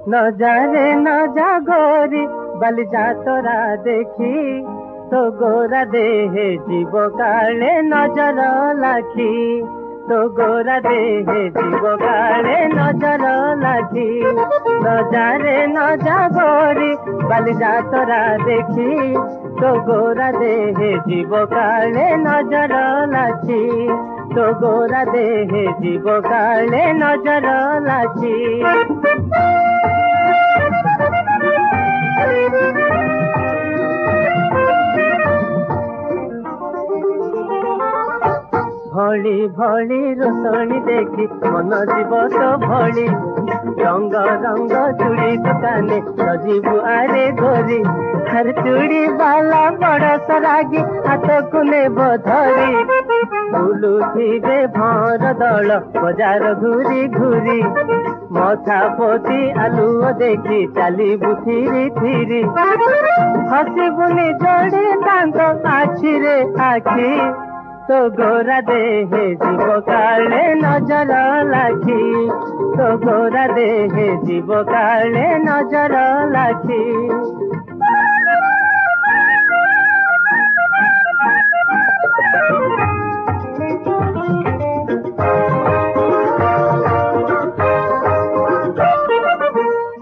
न जा रे न जा गोरी बल जा तोरा देखी तो गोरा देहे जीव काले नजर लाखी तो गोरा देहे जीव काले नजर लाखी न जा रे न जा गोरी बल जा तोरा देखी तो गोरा देहे जीव काले नजर लाखी तो गोरा देहे जीव काले नजर लाखी भली भली रोशनी देखी मन जीव तो भली रंग रंग चूड़ी दुकाने सजीबु आरे गोरी हर चूड़ी बाला बड़ सरागी हाथ को नेब धरी बुलुथिबे भर दल बजार घूरी घूरी मथा पोती आलुओ देखी चलीबु थिरी थिरी हसीबुनी जोड़ी दांत आखि रे आखि तो गोरा देहे जीव काले नजर लाखी तो गोरा देहे जीव काले नजर लाखी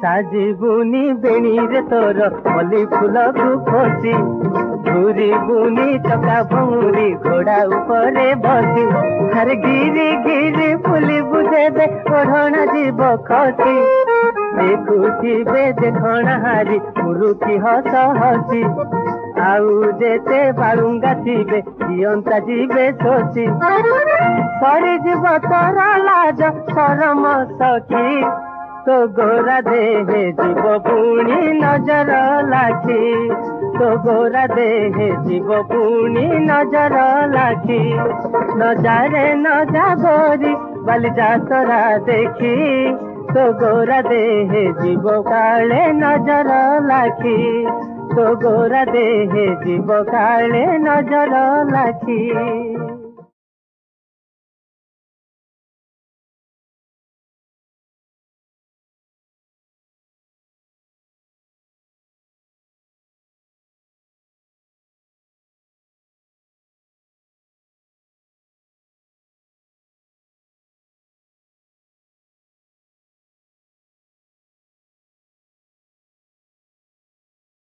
साजिबुनी बेणी रे तोर मल्ली फूल को खोसी घूरी बुनी चका भूरी घोड़ा ऊपरे बसी हर गिरी गिरी फुली बुझे दे ओढ़ना जीव खसी देखुथिबे देखना हारी मुरुकी हस हसी आउ जेते बालुंगा थिबे जियंता जीवे शोषी सरी जीव तोर लाज शरम सखी तो गोरा देहे जीव पुणी नजर लाखी तो गोरा देहे जीव पुणी नजर लाखी न जा रे न जा गोरी बल जा तोरा देखी तो गोरा देहे जीव काले नजर लाखी तो गोरा देहे जीव काले नजर लाखी।